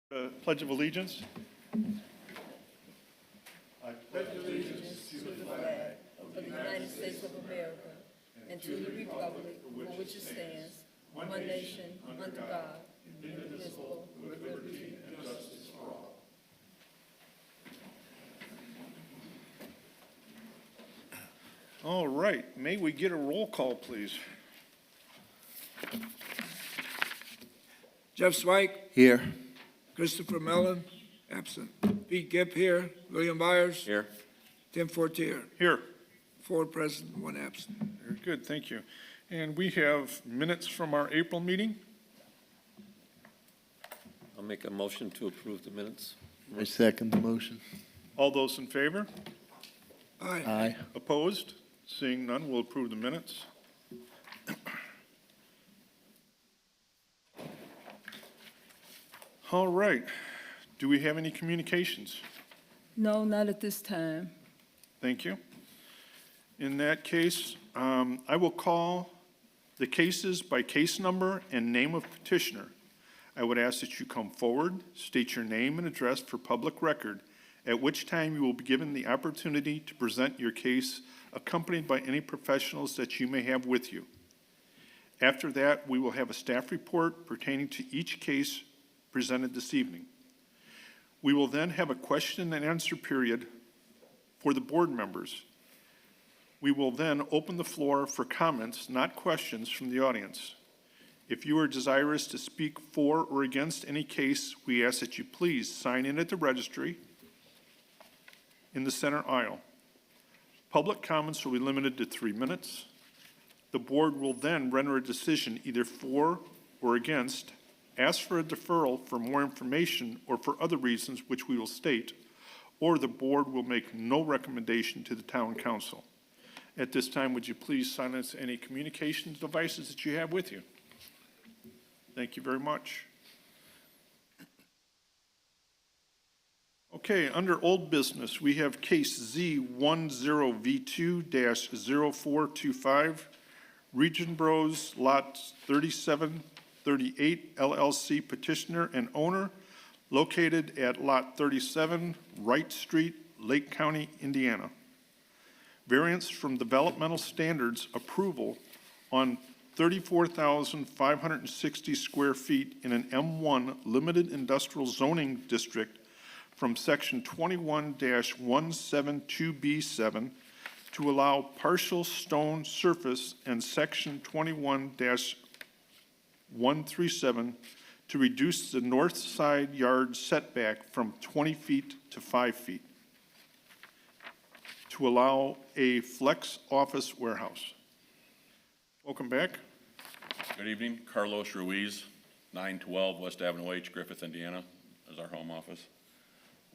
Pledge of Allegiance. I pledge allegiance to the flag of the United States of America and to the republic for which it stands, one nation, under God, indivisible, with liberty and justice for all. All right, may we get a roll call, please? Jeff Swike. Here. Christopher Mellon, absent. Pete Gipp here. William Byers. Here. Tim Fortier. Here. 4 present, 1 absent. Very good, thank you. And we have minutes from our April meeting. I'll make a motion to approve the minutes. I second the motion. All those in favor? Aye. Aye. Opposed? Seeing none, we'll approve the minutes. All right. Do we have any communications? No, not at this time. Thank you. In that case, I will call the cases by case number and name of petitioner. I would ask that you come forward, state your name and address for public record, at which time you will be given the opportunity to present your case accompanied by any professionals that you may have with you. After that, we will have a staff report pertaining to each case presented this evening. We will then have a question and answer period for the board members. We will then open the floor for comments, not questions, from the audience. If you are desirous to speak for or against any case, we ask that you please sign in at the registry in the center aisle. Public comments will be limited to 3 minutes. The board will then render a decision either for or against, ask for a deferral for more information or for other reasons which we will state, or the board will make no recommendation to the town council. At this time, would you please silence any communications devices that you have with you? Thank you very much. Okay, under old business, we have case Z10V2-0425, Region Bros Lot 3738 LLC petitioner and owner, located at Lot 37, Wright Street, Lake County, Indiana. Variance from developmental standards approval on 34,560 square feet in an M1 limited industrial zoning district from section 21-172B7 to allow partial stone surface and section 21-137 to reduce the north side yard setback from 20 feet to 5 feet to allow a flex office warehouse. Welcome back. Good evening, Carlos Ruiz, 912 West Avenue H, Griffith, Indiana, is our home office.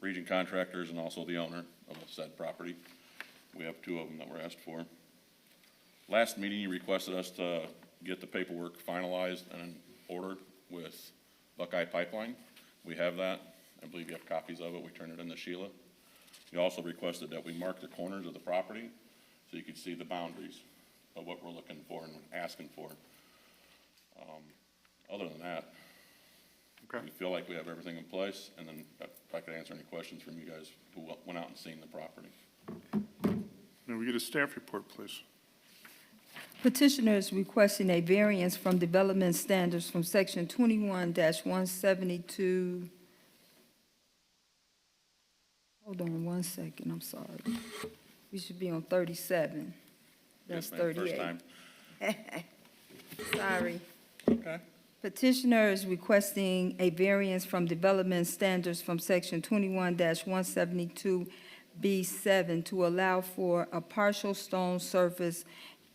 Region Contractors and also the owner of the said property. We have 2 of them that were asked for. Last meeting, you requested us to get the paperwork finalized and ordered with Buckeye Pipeline. We have that. I believe you have copies of it. We turned it in to Sheila. You also requested that we mark the corners of the property so you could see the boundaries of what we're looking for and asking for. Other than that, Okay. we feel like we have everything in place, and then if I could answer any questions from you guys who went out and seen the property. May we get a staff report, please? Petitioner is requesting a variance from development standards from section 21-172. Hold on 1 second, I'm sorry. We should be on 37. That's Yes, ma'am, 38. First time. Sorry. Okay. Petitioner is requesting a variance from development standards from section 21-172B7 to allow for a partial stone surface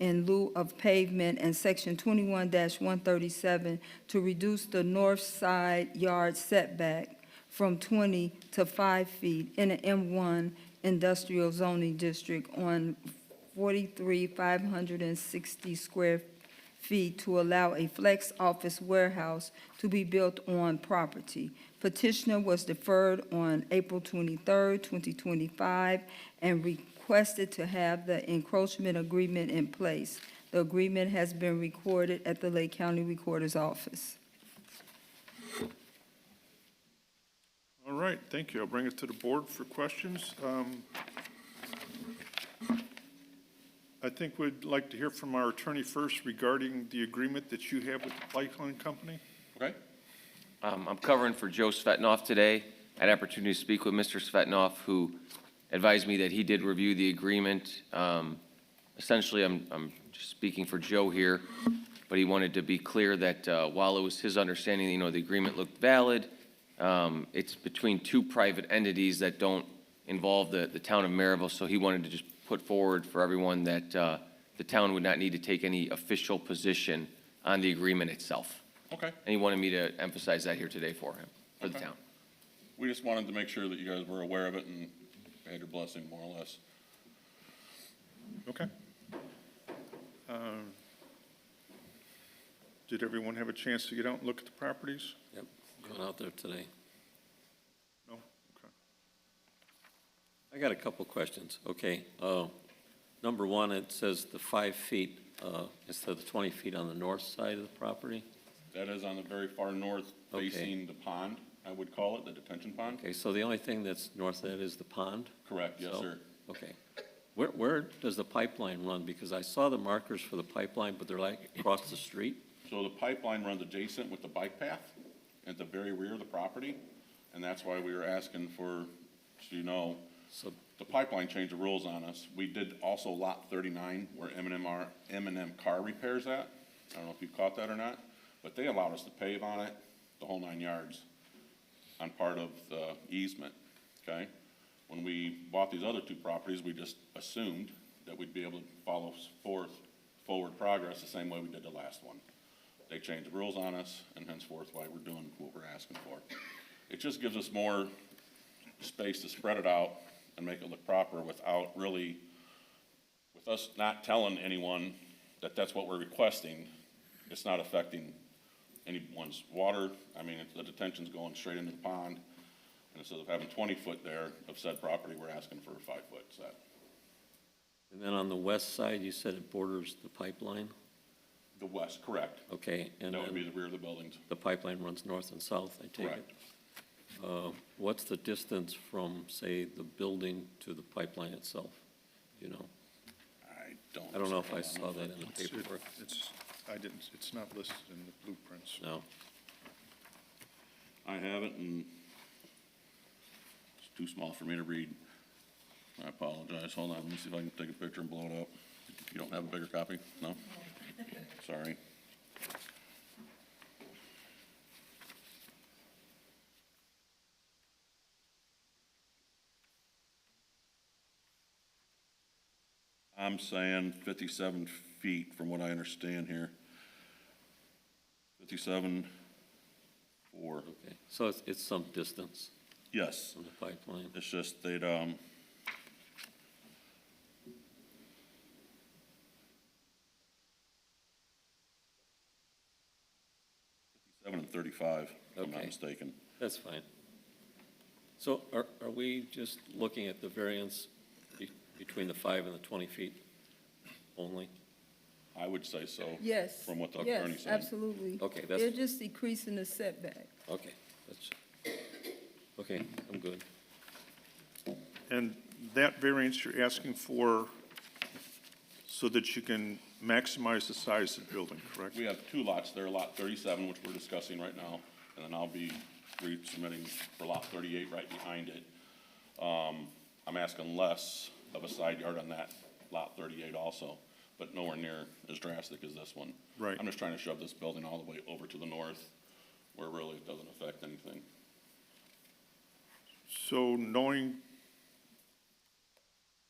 in lieu of pavement, and section 21-137 to reduce the north side yard setback from 20 to 5 feet in an M1 industrial zoning district on 43,560 square feet to allow a flex office warehouse to be built on property. Petitioner was deferred on April 23rd, 2025, and requested to have the encroachment agreement in place. The agreement has been recorded at the Lake County Recorder's Office. right, thank you. I'll bring it to the board for questions. I think we'd like to hear from our attorney first regarding the agreement that you have with the pipeline company. Okay? I'm covering for Joe Svetnoff today. I had opportunity to speak with Mr. Svetnoff, who advised me that he did review the agreement. Essentially, I'm just speaking for Joe here, but he wanted to be clear that while it was his understanding, the agreement looked valid, it's between two private entities that don't involve the town of Merrillville, so he wanted to just put forward for everyone that the town would not need to take any official position on the agreement itself. Okay. And he wanted me to emphasize that here today for him, for the Okay. town. We just wanted to make sure that you guys were aware of it and had your blessing, more or less. Okay. Did everyone have a chance to get out and look at the properties? Yep, going out there today. No? Okay. I got a couple questions. Okay, number one, it says the 5 feet instead of the 20 feet on the north side of the property. That is on the very far north Okay. facing the pond, I would call it, the detention pond. Okay, so the only thing that's north of that is the pond? Correct, yes, So- sir. Okay. Where does the pipeline run? Because I saw the markers for the pipeline, but they're like across the street. So the pipeline runs adjacent with the bike path at the very rear of the property, and that's why we were asking for, so you know, So, the pipeline changed the rules on us. We did also lot 39 where M&M Car Repairs at. I don't know if you caught that or not, but they allowed us to pave on it, the whole 9 yards, on part of the easement, okay? When we bought these other two properties, we just assumed that we'd be able to follow forward progress the same way we did the last one. They changed the rules on us, and henceforth why we're doing what we're asking for. It just gives us more space to spread it out and make it look proper without really, with us not telling anyone that that's what we're requesting. It's not affecting anyone's water. I mean, the detention's going straight into the pond. And instead of having 20 foot there of said property, we're asking for a 5 foot set. and then on the west side, you said it borders the pipeline? The west, correct. Okay, and That would be then the rear of the buildings. the pipeline runs north and south, I take it? Correct. What's the distance from, say, the building to the pipeline itself? You know? I don't know if I saw that in the It's- paperwork. It's not listed in the blueprints. No. I have it, and it's too small for me to read. I apologize. Hold on, let me see if I can take a picture and blow it up. You don't have a bigger copy? No? Sorry. I'm saying 57 feet from what I understand here. 57, 4. Okay, so it's some distance Yes. from the pipeline. It's just they'd, 57 and 35, if I'm not Okay. mistaken. That's fine. So are we just looking at the variance between the 5 and the 20 feet only? I would say so. Yes. From what the attorney Yes, said. absolutely. Okay, that's- They're just decreasing the setback. Okay, okay, I'm good. And that variance you're asking for so that you can maximize the size of the building, correct? We have two lots there, Lot 37, which we're discussing right now, and then I'll be resubmitting for Lot 38 right behind it. I'm asking less of a side yard on that Lot 38 also, but nowhere near as drastic as this one. Right. I'm just trying to shove this building all the way over to the north, where really it doesn't affect anything. So knowing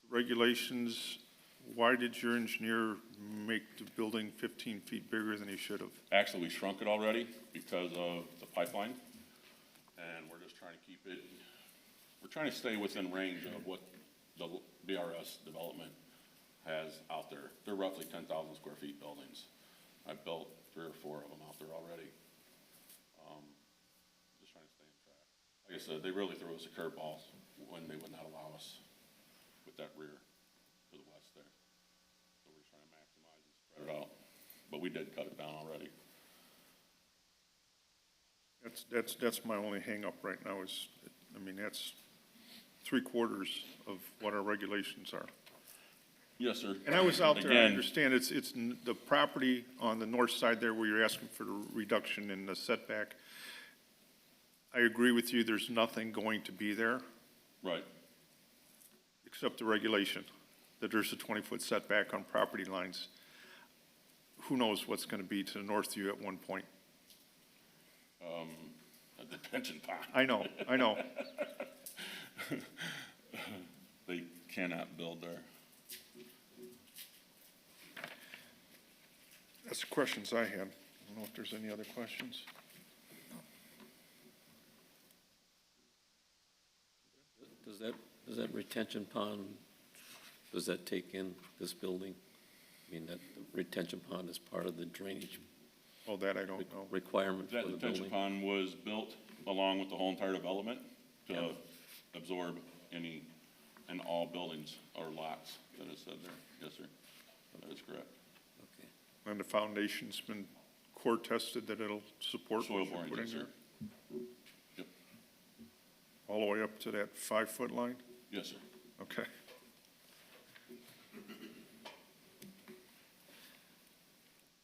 regulations, why did your engineer make the building 15 feet bigger than he should have? Actually, we shrunk it already because of the pipeline, and we're just trying to keep it, we're trying to stay within range of what the BRS development has out there. They're roughly 10,000 square feet buildings. I've built 3 or 4 of them out there already. Just trying to stay on track. Like I said, they really threw us a curveball when they would not allow us with that rear to the west there. So we're just trying to maximize and spread it out, but we did cut it down already. That's my only hangup right now is, I mean, that's 3/4 of what our regulations are. Yes, sir. And I was out there, I Again, understand it's the property on the north side there where you're asking for the reduction in the setback. I agree with you, there's nothing going to be there right, except the regulation, that there's a 20-foot setback on property lines. Who knows what's going to be to the north of you at one point? a detention pond. I know. They cannot build there. That's the questions I had. I don't know if there's any other questions. Does that retention pond, does that take in this building? I mean, that retention pond is part of the drainage Oh, that I don't know. requirement for That the detention building? pond was built along with the whole entire development to absorb any and all buildings or lots that is said there. Yes, sir. That is correct. Okay. And the foundation's been core tested that it'll support Soil what you borings, put in yes, there? sir. Yep. All the way up to that 5-foot line? Yes, sir. Okay.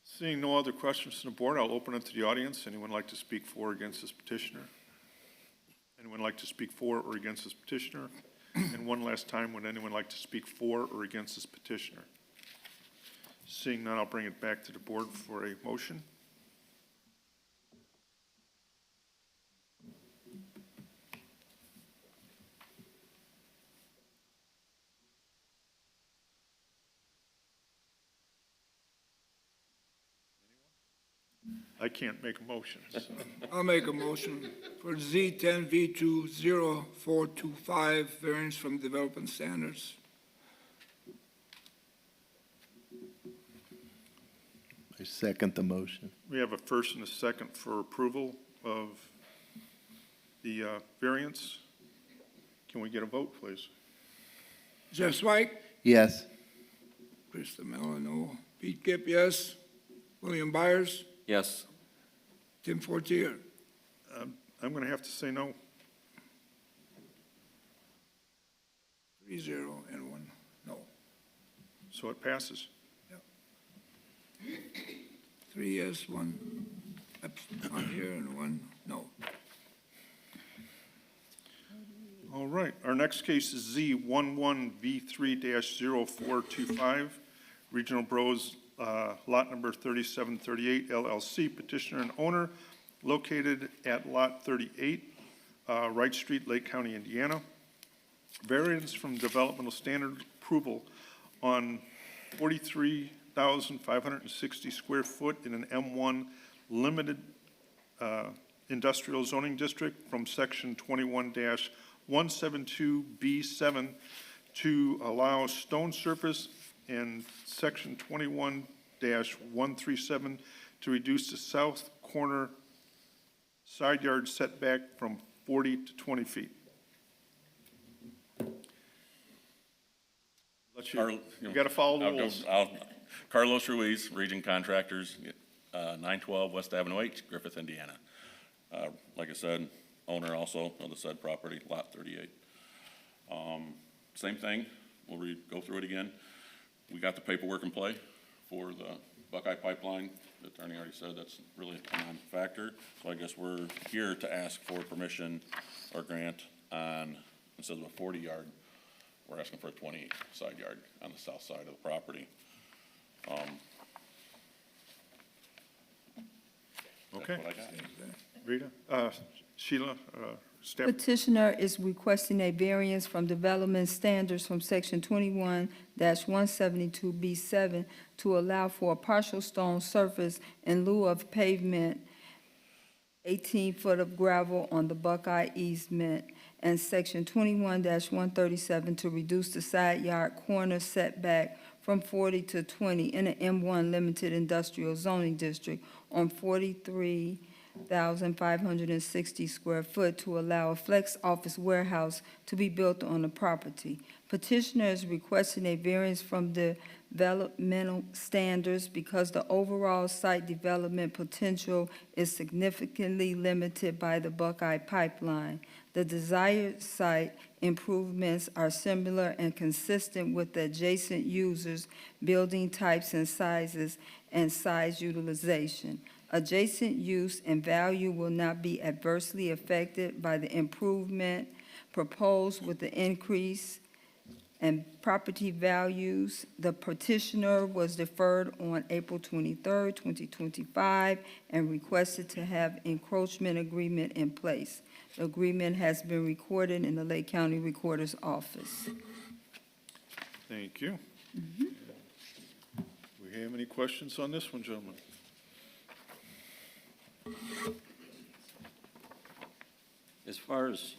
Seeing no other questions from the board, I'll open it to the audience. Anyone like to speak for or against this petitioner? Anyone like to speak for or against this petitioner? And one last time, would anyone like to speak for or against this petitioner? Seeing none, I'll bring it back to the board for a motion. I can't make a motion, so. I'll make a motion for Z10V200425, variance from development standards. I second the motion. We have a first and a second for approval of the variance. Can we get a vote, please? Jeff Swike, Yes. Krista Mellon, no. Pete Gipp, yes. William Byers, Yes. Tim Fortier. I'm going to have to say no. 3-0 and 1 no. So it passes. 3 yes, 1 here, and 1 no. All right, our next case is Z11V3-0425, Regional Bros, lot number 3738 LLC, petitioner and owner, located at lot 38, Wright Street, Lake County, Indiana. Variance from developmental standard approval on 43,560 square foot in an M1 limited industrial zoning district from section 21-172B7 to allow stone surface, and section 21-137 to reduce the south corner side yard setback from 40 to 20 feet. You got to follow the rules. Carlos Ruiz, Region Contractors, 912 West Avenue H, Griffith, Indiana. Like I said, owner also of the said property, lot 38. Same thing, we'll go through it again. We got the paperwork in play for the Buckeye Pipeline. The attorney already said that's really a non-factor. So I guess we're here to ask for permission or grant on, instead of a 40-yard, we're asking for a 20 side yard on the south side of the property. Okay. That's what I got. Rita, Sheila, staff. Petitioner is requesting a variance from development standards from section 21-172B7 to allow for a partial stone surface in lieu of pavement, 18-foot of gravel on the Buckeye easement, and section 21-137 to reduce the side yard corner setback from 40 to 20 in an M1 limited industrial zoning district on 43,560 square foot to allow a flex office warehouse to be built on the property. Petitioner is requesting a variance from the developmental standards because the overall site development potential is significantly limited by the Buckeye Pipeline. The desired site improvements are similar and consistent with the adjacent users, building types and sizes, and size utilization. Adjacent use and value will not be adversely affected by the improvement proposed with the increase and property values. The petitioner was deferred on April 23rd, 2025, and requested to have encroachment agreement in place. The agreement has been recorded in the Lake County Recorder's Office. Thank you. We have any questions on this one, gentlemen? As far as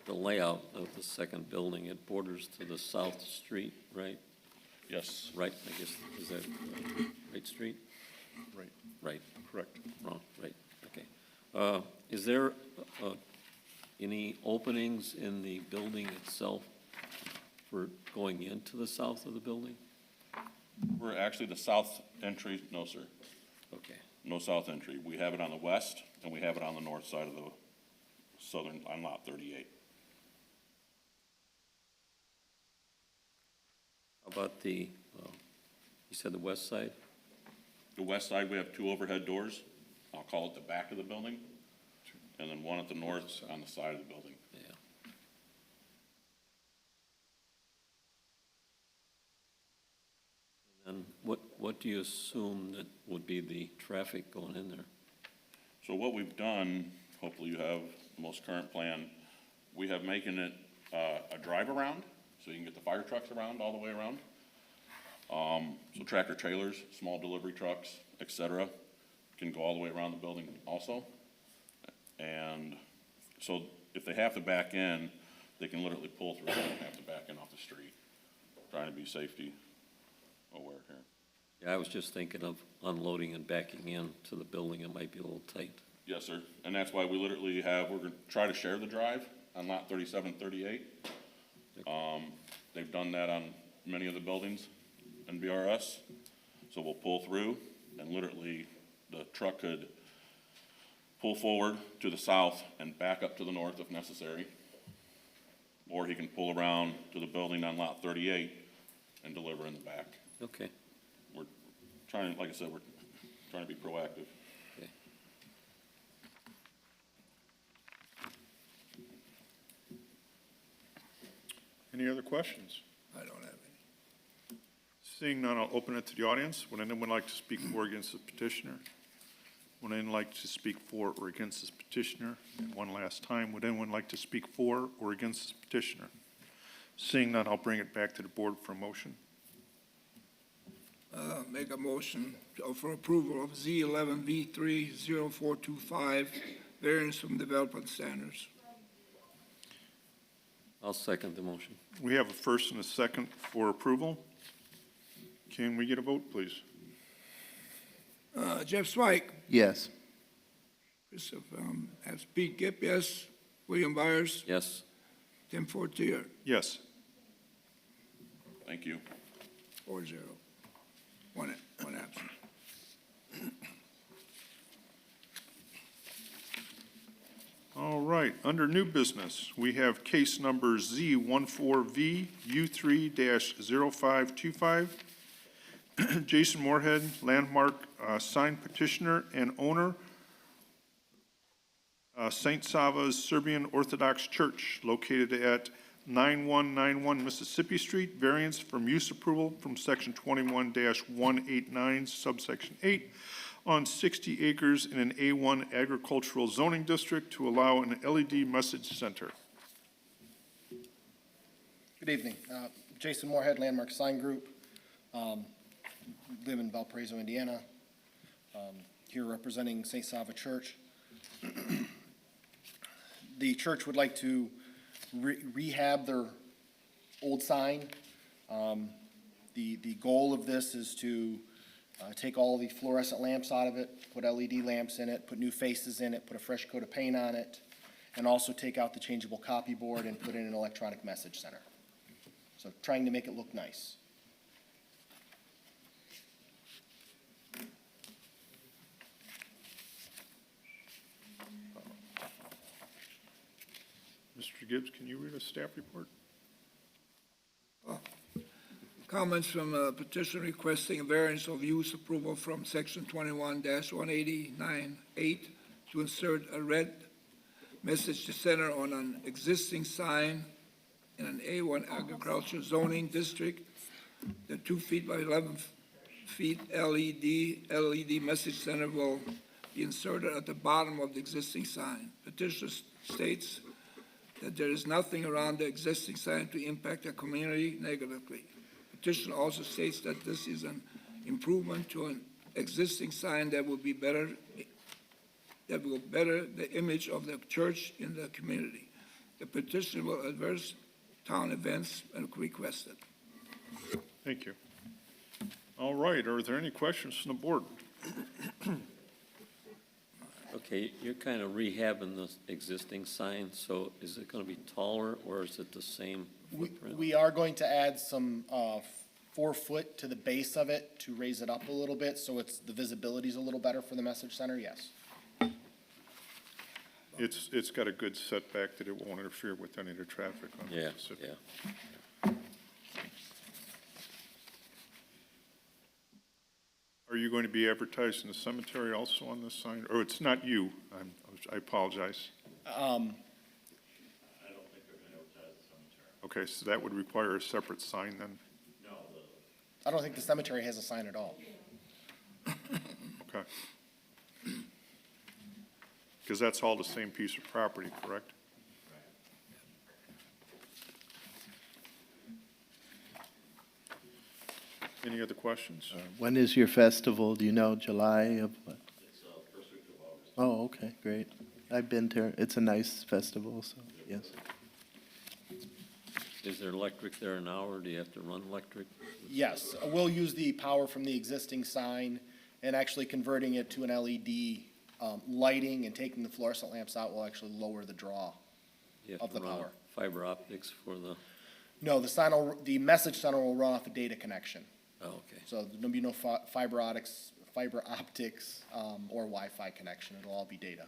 the layout of the second building, it borders to the south street, right? Yes, Right, I guess, is that right street? Right, Right, correct. wrong, right, okay. Is there any openings in the building itself for going into the south of the building? we're actually the south entry, no, sir, Okay, no south entry. We have it on the west, and we have it on the north side of the southern, on lot 38. how about you said the west side? The west side, we have two overhead doors. I'll call it the back of the building, and then one at the north on the side of the building. Yeah. And what do you assume that would be the traffic going in there? So what we've done, hopefully you have the most current plan, we have making it a drive around, so you can get the fire trucks around, all the way around. So tractor trailers, small delivery trucks, et cetera, can go all the way around the building also. And so if they have to back in, they can literally pull through, they don't have to back in off the street. Trying to be safety aware here. Yeah, I was just thinking of unloading and backing in to the building. It might be a little tight. Yes, sir. And that's why we literally we're gonna try to share the drive on lot 37, 38. They've done that on many of the buildings in BRS. So we'll pull through, and literally the truck could pull forward to the south and back up to the north if necessary. Or he can pull around to the building on lot 38 and deliver in the back. Okay, We're trying, like I said, we're trying to be proactive. okay. Any other questions? I don't have any. Seeing none, I'll open it to the audience. Would anyone like to speak for or against the petitioner? Would anyone like to speak for or against this petitioner? And one last time, would anyone like to speak for or against this petitioner? Seeing none, I'll bring it back to the board for a motion. Make a motion for approval of Z11V30425, variance from development standards. I'll second the motion. We have a first and a second for approval. Can we get a vote, please? Jeff Swike, Yes. as Pete Gipp, yes. William Byers, Yes, Tim Fortier, Yes. Thank you. 4-0. One absent. All right, under new business, we have case number Z14VU3-0525. Jason Moorhead, landmark sign petitioner and owner, St. Sava's Serbian Orthodox Church, located at 9191 Mississippi Street, variance from use approval from section 21-189, subsection 8, on 60 acres in an A1 agricultural zoning district to allow an LED message center. Good evening. Jason Moorhead, Landmark Sign Group. Live in Valparaiso, Indiana. Here representing St. Sava Church. The church would like to rehab their old sign. The goal of this is to take all the fluorescent lamps out of it, put LED lamps in it, put new faces in it, put a fresh coat of paint on it, and also take out the changeable copy board and put in an electronic message center. So trying to make it look nice. Mr. Gibbs, can you read a staff report? Comments from petition requesting a variance of use approval from section 21-189-8 to insert a red message center on an existing sign in an A1 agriculture zoning district. The 2 feet by 11 feet LED message center will be inserted at the bottom of the existing sign. Petitioner states that there is nothing around the existing sign to impact the community negatively. Petition also states that this is an improvement to an existing sign that will better the image of the church in the community. The petition will adverse town events and requested. Thank you. All right, are there any questions from the board? Okay, you're kind of rehabbing the existing sign, so is it going to be taller or is it the same footprint? We are going to add some 4 foot to the base of it to raise it up a little bit, so the visibility's a little better for the message center, yes. It's got a good setback that it won't interfere with any of the traffic on Yeah, Pacific. yeah. Are you going to be advertising the cemetery also on this sign? Or it's not you, I apologize. Okay, so that would require a separate sign then? I don't think the cemetery has a sign at all. Okay. Because that's all the same piece of property, correct? Any other questions? When is your festival? Do you know, July of what? It's first week of August. Oh, okay, great. I've been there. It's a nice festival, so, yes. Is there electric there now, or do you have to run electric? Yes, we'll use the power from the existing sign and actually converting it to an LED lighting and taking the fluorescent lamps out will actually lower the draw. You have Of to the run power. fiber optics for the, No, the message center will run off a data connection. oh, okay. So there'll be no fiber optics, or Wi-Fi connection. It'll all be data.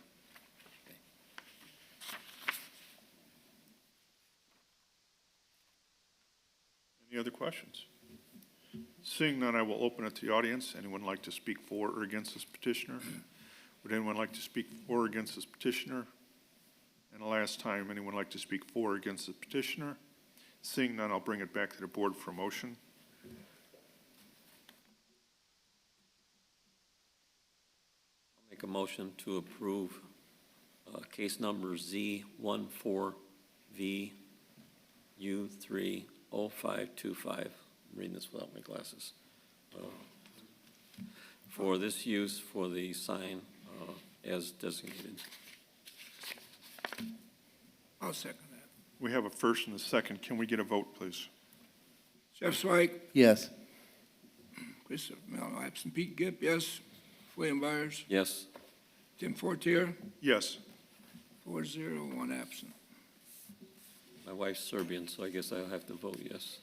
Any other questions? Seeing none, I will open it to the audience. Anyone like to speak for or against this petitioner? Would anyone like to speak for or against this petitioner? And the last time, anyone like to speak for or against the petitioner? Seeing none, I'll bring it back to the board for a motion. I'll make a motion to approve case number Z14VU30525. I'm reading this without my glasses. For this use for the sign as designated. I'll second that. We have a first and a second. Can we get a vote, please? Jeff Swike, Yes. Christopher Mello, absent. Pete Gibb, yes. William Byers, Yes, Tim Fortier, Yes. 4-0, 1 absent. my wife's Serbian, so I guess I'll have to vote yes.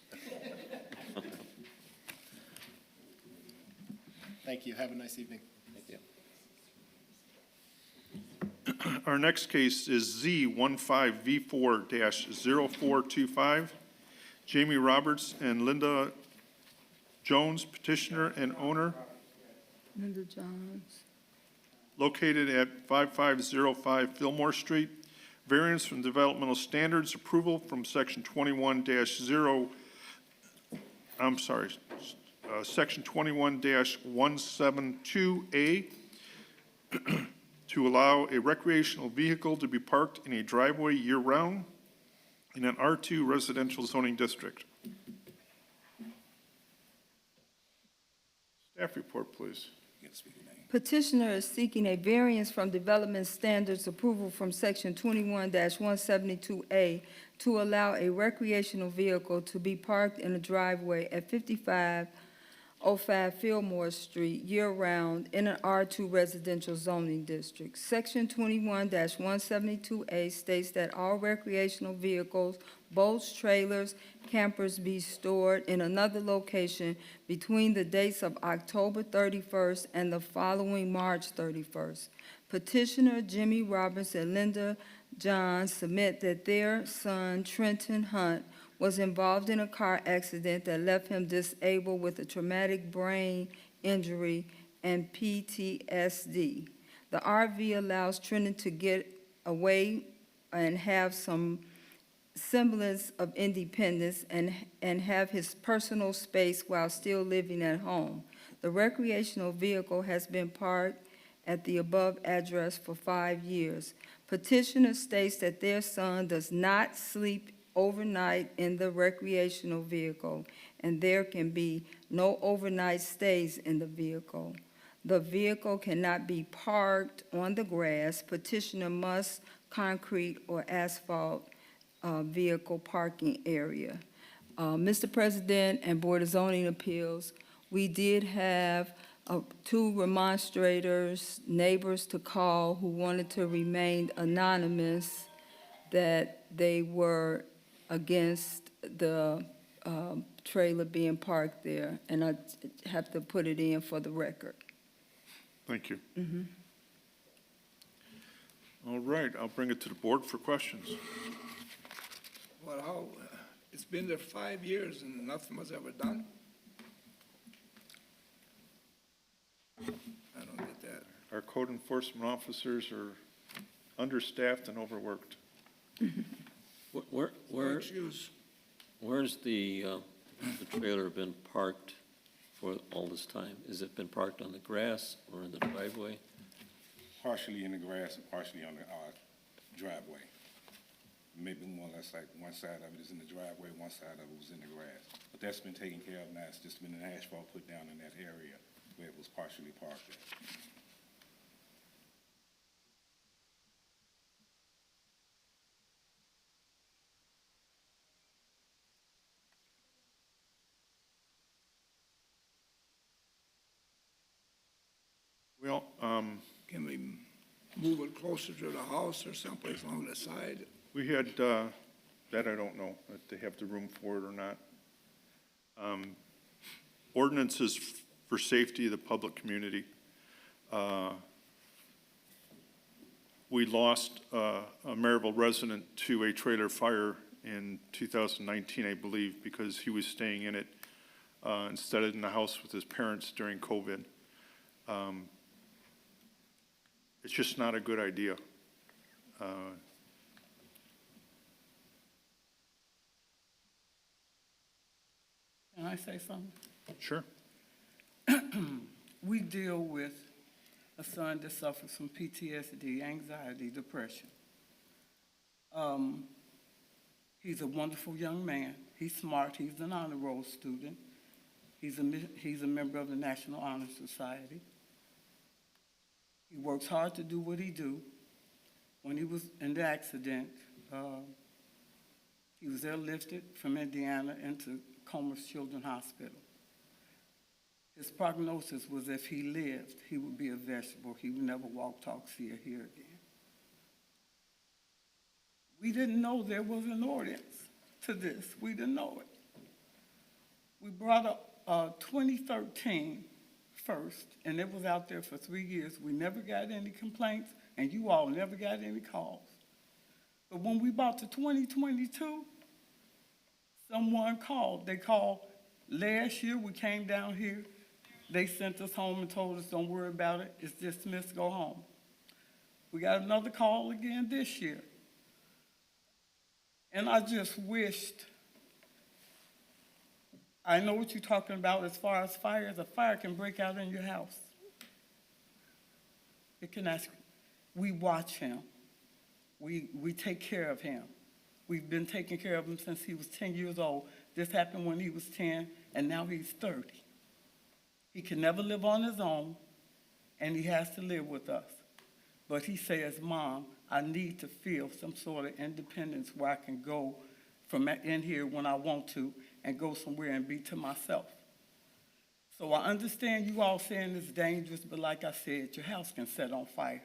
Thank you. Have a nice evening. Thank you. Our next case is Z15V4-0425. Jamie Roberts and Linda Jones, petitioner and owner, Linda Johns. located at 5505 Fillmore Street. Variance from developmental standards, approval from section 21-172A to allow a recreational vehicle to be parked in a driveway year-round in an R2 residential zoning district. Staff report, please. Petitioner is seeking a variance from development standards approval from section 21-172A to allow a recreational vehicle to be parked in a driveway at 5505 Fillmore Street year-round in an R2 residential zoning district. Section 21-172A states that all recreational vehicles, boats, trailers, campers be stored in another location between the dates of October 31st and the following March 31st. Petitioner Jimmy Roberts and Linda John submit that their son, Trenton Hunt, was involved in a car accident that left him disabled with a traumatic brain injury and PTSD. The RV allows Trenton to get away and have some semblance of independence and have his personal space while still living at home. The recreational vehicle has been parked at the above address for 5 years. Petitioner states that their son does not sleep overnight in the recreational vehicle, and there can be no overnight stays in the vehicle. The vehicle cannot be parked on the grass. Petitioner must concrete or asphalt vehicle parking area. Mr. President and Board of Zoning Appeals, we did have 2 remonstrators, neighbors to call who wanted to remain anonymous, that they were against the trailer being parked there, and I have to put it in for the record. Thank you. All right, I'll bring it to the board for questions. Well, it's been there 5 years and nothing was ever done? I don't get that. Our code enforcement officers are understaffed and overworked. Where, No excuse. where's the trailer been parked for all this time? Has it been parked on the grass or in the driveway? Partially in the grass and partially on the driveway. Maybe more or less like one side of it is in the driveway, one side of it was in the grass. But that's been taken care of now. It's just been an asphalt put down in that area where it was partially parked at. Well, Can we move it closer to the house or someplace along the side? we had, that I don't know, if they have the room for it or not. Ordinances for safety of the public community. We lost a Merrillville resident to a trailer fire in 2019, I believe, because he was staying in it instead of in the house with his parents during COVID. It's just not a good idea. Can I say something? Sure. We deal with a son that suffers from PTSD, anxiety, depression. He's a wonderful young man. He's smart. He's an honor roll student. He's a member of the National Honor Society. He works hard to do what he do. When he was in the accident, he was airlifted from Indiana into Comer's Children's Hospital. His prognosis was if he lived, he would be a vegetable. He would never walk, talk, see, or hear again. We didn't know there was an ordinance to this. We didn't know it. We brought up 2013 first, and it was out there for 3 years. We never got any complaints, and you all never got any calls. But when we bought to 2022, someone called. They called last year. We came down here. They sent us home and told us, don't worry about it. It's dismissed, go home. We got another call again this year. And I just wished, I know what you're talking about as far as fires. A fire can break out in your house. It can ask, we watch him. We take care of him. We've been taking care of him since he was 10 years old. This happened when he was 10, and now he's 30. He can never live on his own, and he has to live with us. But he says, Mom, I need to feel some sort of independence where I can go from in here when I want to and go somewhere and be to myself. So I understand you all saying it's dangerous, but like I said, your house can set on fire.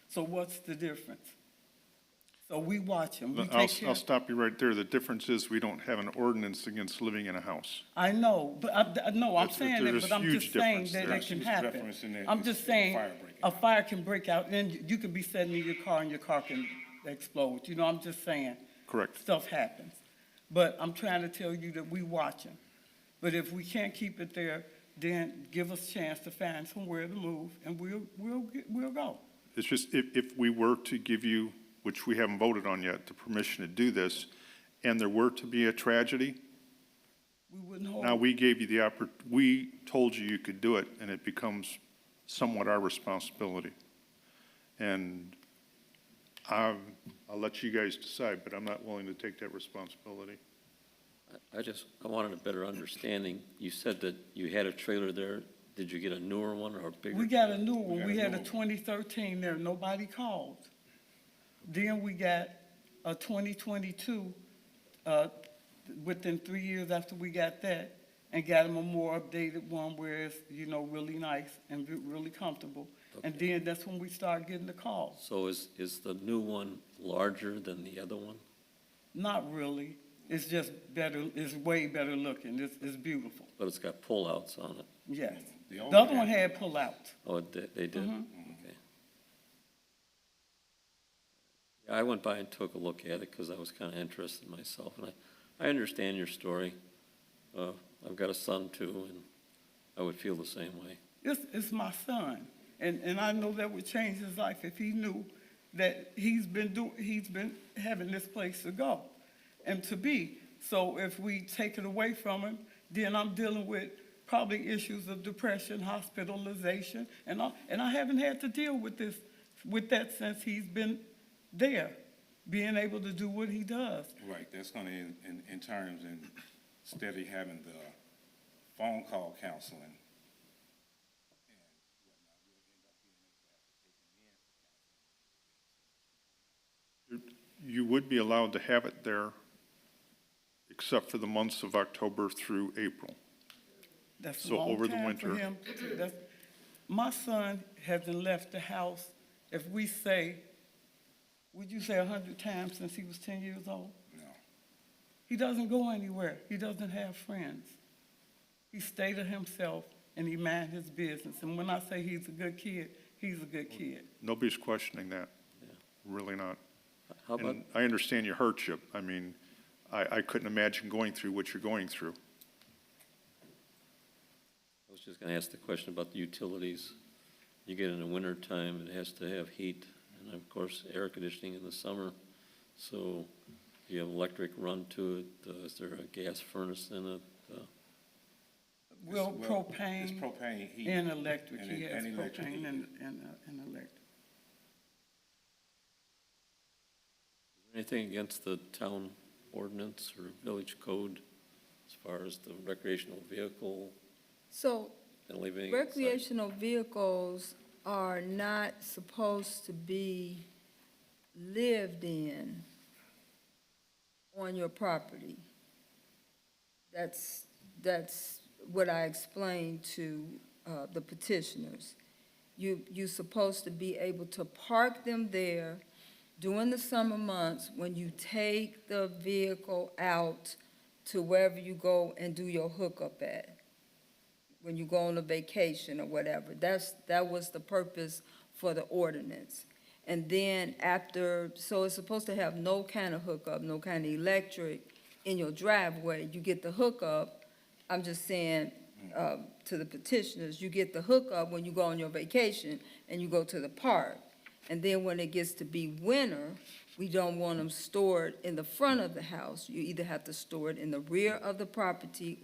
So what's the difference? So we watch him. We take care. I'll stop you right there. The difference is we don't have an ordinance against living in a house. I know, but I'm That's- saying that, there's but I'm huge just saying difference that there. it can There's happen. difference in that I'm it's just a saying, fire breaking a out. fire can break out, and then you could be sitting in your car, and your car can explode. You know, I'm just saying. Correct. Stuff happens. But I'm trying to tell you that we watching. But if we can't keep it there, then give us a chance to find somewhere to move, and we'll go. It's just, if we were to give you, which we haven't voted on yet, the permission to do this, and there were to be a tragedy, We wouldn't hold. now we gave you the we told you you could do it, and it becomes somewhat our responsibility. And I'll let you guys decide, but I'm not willing to take that responsibility. I wanted a better understanding. You said that you had a trailer there. Did you get a newer one or a bigger? We got a new one. We had a 2013 there. Nobody called. Then we got a 2022, within 3 years after we got that, and got him a more updated one where it's, you know, really nice and really comfortable. And then that's when we started getting the calls. So is the new one larger than the other one? Not really. It's just better, it's way better looking. It's beautiful. But it's got pull-outs on it. Yes. The The owner other one had- had pull-outs. Oh, they did? Mhm. Okay. Yeah, I went by and took a look at it because I was kind of interested myself, and I understand your story. I've got a son too, and I would feel the same way. It's my son. And I know that would change his life if he knew that he's been having this place to go and to be. So if we take it away from him, then I'm dealing with probably issues of depression, hospitalization, and I haven't had to deal with that since he's been there, being able to do what he does. Right, that's gonna, in terms, instead of having the phone call counseling, You would be allowed to have it there, except for the months of October through April. That's a So long over the time for winter. him. My son hasn't left the house, if we say, would you say 100 times since he was 10 years old? no. He doesn't go anywhere. He doesn't have friends. He stay to himself and he mind his business. And when I say he's a good kid, he's a good kid. Nobody's questioning that. Really not. How about, And I understand your hardship. I mean, I couldn't imagine going through what you're going through. I was just going to ask the question about the utilities. You get in the wintertime, it has to have heat, and of course, air conditioning in the summer. So you have electric run to it. Is there a gas furnace in it? Well, It's propane propane, heat. and electric. and- He has and electric propane heat. and electric. Anything against the town ordinance or village code as far as the recreational vehicle So and leaving? recreational vehicles are not supposed to be lived in on your property. That's what I explained to the petitioners. You're supposed to be able to park them there during the summer months when you take the vehicle out to wherever you go and do your hookup at, when you go on a vacation or whatever. That was the purpose for the ordinance. And then after, so it's supposed to have no kind of hookup, no kind of electric in your driveway. You get the hookup, I'm just saying, to the petitioners, you get the hookup when you go on your vacation and you go to the park. And then when it gets to be winter, we don't want them stored in the front of the house. You either have to store it in the rear of the property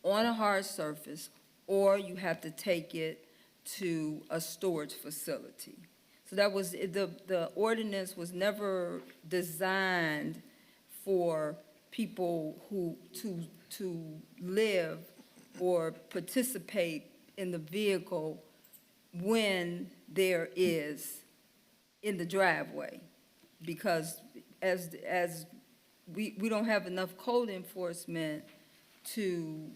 on a hard surface, or you have to take it to a storage facility. So that was, the ordinance was never designed for people to live or participate in the vehicle when there is in the driveway. Because as we don't have enough code enforcement to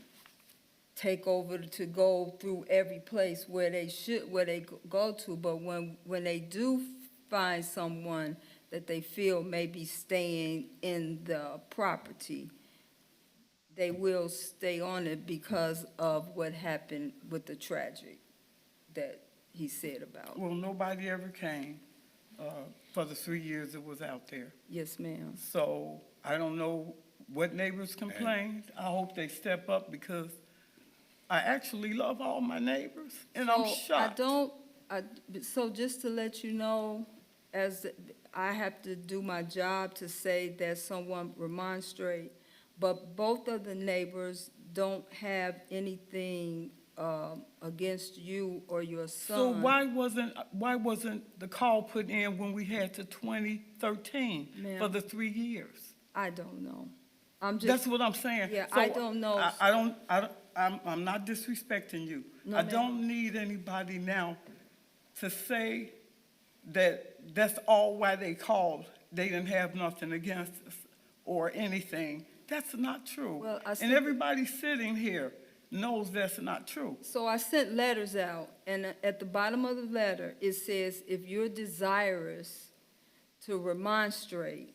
take over, to go through every place where they go to, but when they do find someone that they feel may be staying in the property, they will stay on it because of what happened with the tragedy that he said about. Well, nobody ever came. for the 3 years it was out there. Yes, ma'am. So I don't know what neighbors complained. I hope they step up because I actually love all my neighbors, and I'm shocked. So just to let you know, as I have to do my job to say that someone remonstrate, but both of the neighbors don't have anything against you or your son. So why wasn't the call put in when we had to 2013 for Ma'am. the 3 years? I don't know. I'm That's just, what I'm saying. Yeah, So I don't know. I'm not disrespecting you. No, I ma'am. don't need anybody now to say that that's all why they called. They didn't have nothing against us or anything. That's not true. Well, I And said- everybody sitting here knows that's not true. So I sent letters out, and at the bottom of the letter, it says, if you're desirous to remonstrate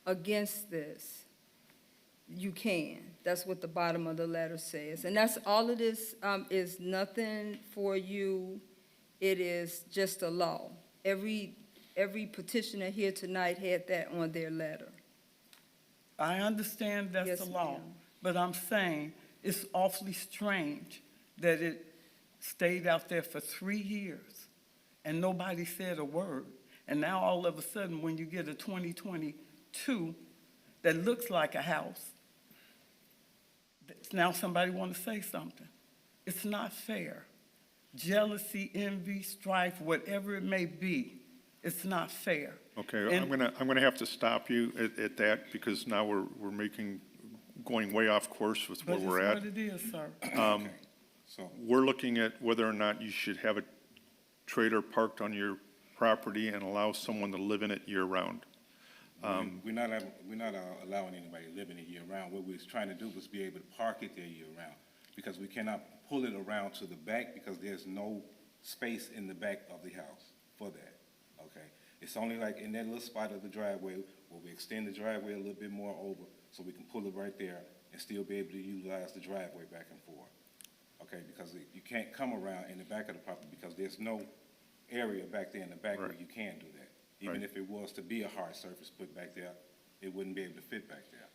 against this, you can. That's what the bottom of the letter says. And that's all it is nothing for you. It is just a law. Every petitioner here tonight had that on their letter. I understand that's Yes, the law, ma'am. but I'm saying it's awfully strange that it stayed out there for 3 years and nobody said a word. And now all of a sudden, when you get a 2022 that looks like a house, now somebody want to say something. It's not fair. Jealousy, envy, strife, whatever it may be, it's not fair. Okay, And- I'm gonna have to stop you at that, because now we're going way off course with where But we're it's at. what it is, sir. Okay, so, We're looking at whether or not you should have a trailer parked on your property and allow someone to live in it year-round. we're not allowing anybody to live in it year-round. What we was trying to do was be able to park it there year-round, because we cannot pull it around to the back because there's no space in the back of the house for that, okay? It's only like in that little spot of the driveway where we extend the driveway a little bit more over so we can pull it right there and still be able to utilize the driveway back and forth, okay? Because you can't come around in the back of the property because there's no area back there in the back where Right. you can do that. Even Right. if it was to be a hard surface put back there, it wouldn't be able to fit back there.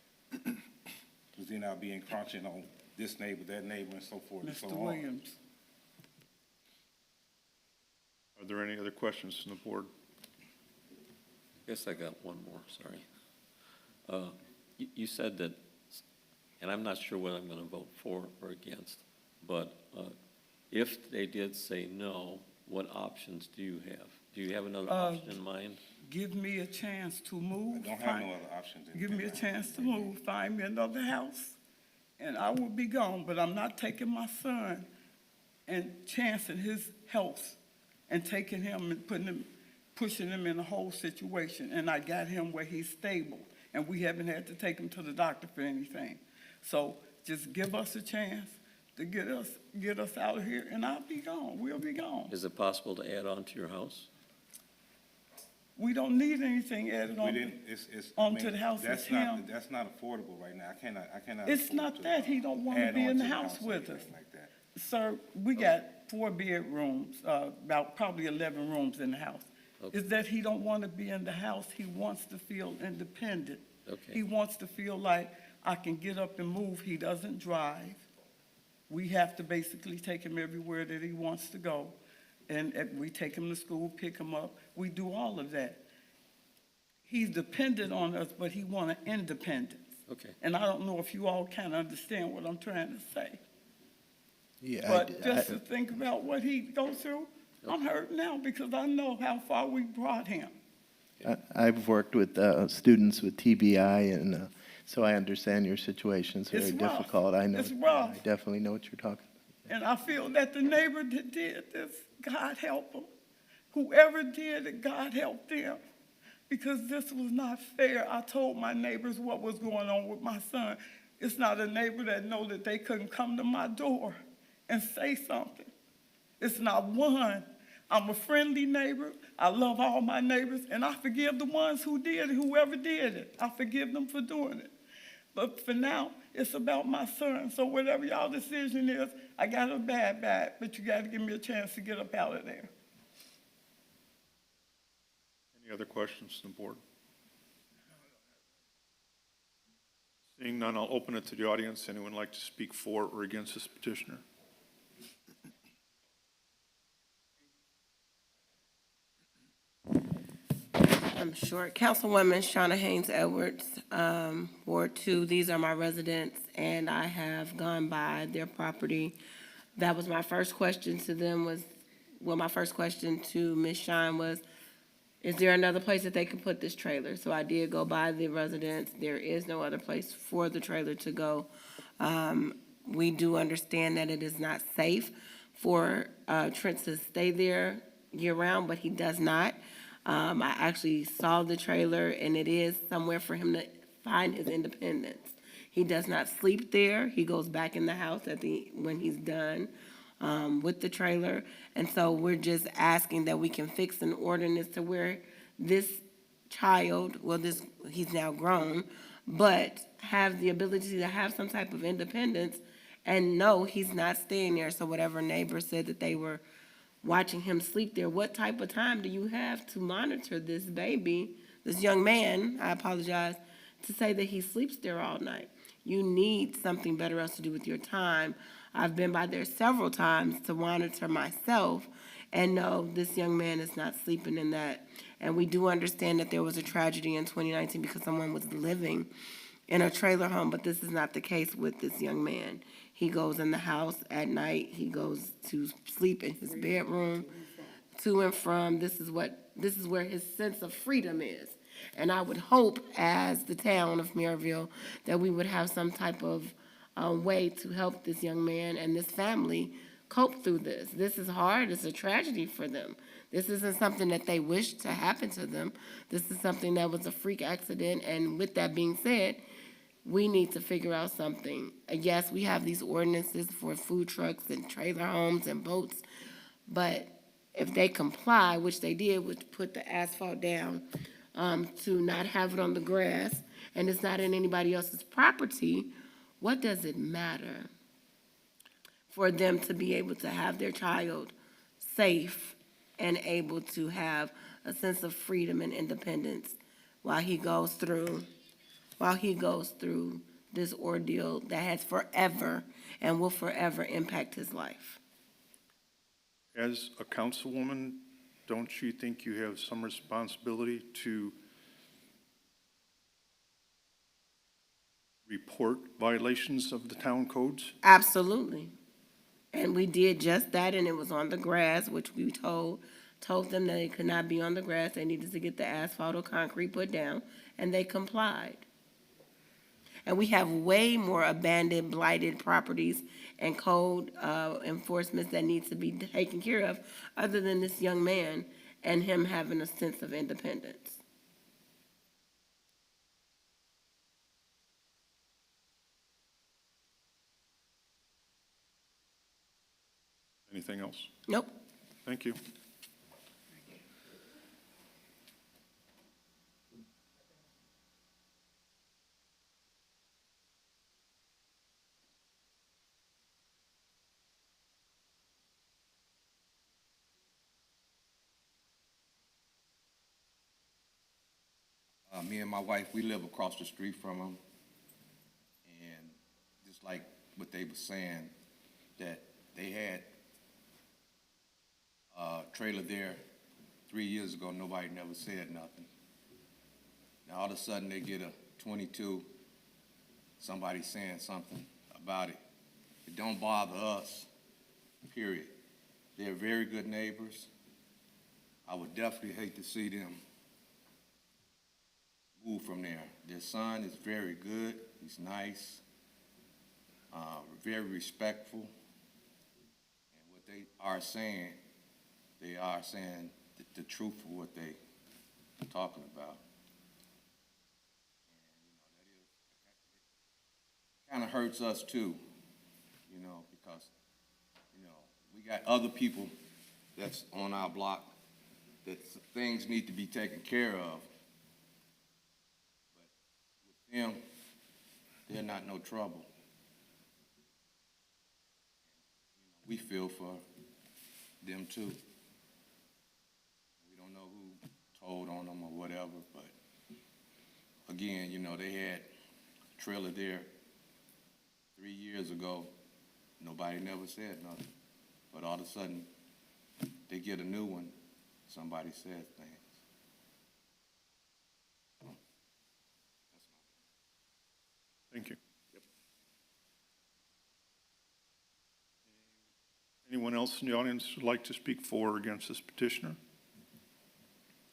Because then I'll be encroaching on this neighbor, that neighbor, and so forth and so Mr. on. Williams. Are there any other questions from the board? Guess I got one more, sorry. You said that, and I'm not sure what I'm going to vote for or against, but if they did say no, what options do you have? Do you have another option in mind? Give me a chance to I move. don't have no other options. Give me a chance to move, find me another house, and I will be gone. But I'm not taking my son and chancing his health and taking him and pushing him in a whole situation. And I got him where he's stable, and we haven't had to take him to the doctor for anything. So just give us a chance to get us out of here, and I'll be gone. We'll be gone. Is it possible to add on to your house? We don't need anything added We on. didn't, I onto mean, the house that's with not- him. That's not affordable right now. I cannot. It's afford not to, that. He don't wanna add be on in to the house or with anything us. like that. Sir, we got 4 bedrooms, about probably 11 rooms in the house. Okay. Is that he don't want to be in the house, he wants to feel independent. Okay. He wants to feel like I can get up and move. He doesn't drive. We have to basically take him everywhere that he wants to go. And we take him to school, pick him up. We do all of that. He's dependent on us, but he wants independence. Okay. And I don't know if you all kind of understand what I'm trying to say. Yeah, But just to think about what he goes through, I'm hurt now because I know how far we brought him. I've worked with students with TBI, and so I understand your situation. It's very It's rough. difficult. I know. It's rough. I definitely know what you're talking about. And I feel that the neighbor that did this, God help him. Whoever did it, God help them. Because this was not fair. I told my neighbors what was going on with my son. It's not a neighbor that know that they couldn't come to my door and say something. It's not one. I'm a friendly neighbor. I love all my neighbors, and I forgive the ones who did it, whoever did it. I forgive them for doing it. But for now, it's about my son. So whatever y'all decision is, I got a bad, but you got to give me a chance to get up out of there. Any other questions from the board? Seeing none, I'll open it to the audience. Anyone like to speak for or against this petitioner? I'm short. Councilwoman Shauna Haynes Edwards, Ward 2. These are my residents, and I have gone by their property. That was my first question to them my first question to Ms. Shine was, is there another place that they can put this trailer? So I did go by the residents. There is no other place for the trailer to go. We do understand that it is not safe for Trent to stay there year-round, but he does not. I actually saw the trailer, and it is somewhere for him to find his independence. He does not sleep there. He goes back in the house when he's done with the trailer. And so we're just asking that we can fix an ordinance to where this child, he's now grown, but have the ability to have some type of independence and no, he's not staying there. So whatever neighbor said that they were watching him sleep there, what type of time do you have to monitor this baby, this young man, I apologize, to say that he sleeps there all night? You need something better else to do with your time. I've been by there several times to monitor myself, and no, this young man is not sleeping in that. And we do understand that there was a tragedy in 2019 because someone was living in a trailer home, but this is not the case with this young man. He goes in the house at night. He goes to sleep in his bedroom, to and from. This is where his sense of freedom is. And I would hope, as the town of Merrillville, that we would have some type of way to help this young man and this family cope through this. This is hard. It's a tragedy for them. This isn't something that they wish to happen to them. This is something that was a freak accident. And with that being said, we need to figure out something. Yes, we have these ordinances for food trucks and trailer homes and boats, but if they comply, which they did, which put the asphalt down, to not have it on the grass, and it's not in anybody else's property, what does it matter for them to be able to have their child safe and able to have a sense of freedom and independence while he goes through this ordeal that has forever and will forever impact his life? As a councilwoman, don't you think you have some responsibility to report violations of the town codes? Absolutely. And we did just that, and it was on the grass, which we told them that it could not be on the grass. They needed to get the asphalt or concrete put down, and they complied. And we have way more abandoned, blighted properties and code enforcement that needs to be taken care of, other than this young man and him having a sense of independence. Anything else? Nope. Thank you. Me and my wife, we live across the street from them. And just like what they were saying, that they had a trailer there 3 years ago, nobody never said nothing. Now all of a sudden they get a 22, somebody saying something about it. It don't bother us, period. They're very good neighbors. I would definitely hate to see them move from there. Their son is very good. He's nice, very respectful. And what they are saying the truth of what they are talking about. And, that kind of hurts us too, because, we got other people that's on our block that things need to be taken care of. Them, they're not no trouble. We feel for them too. We don't know who hold on them or whatever, but again, you know, they had a trailer there 3 years ago. Nobody never said nothing. But all of a sudden, they get a new one, somebody says things. Thank you. Anyone else in the audience who'd like to speak for or against this petitioner?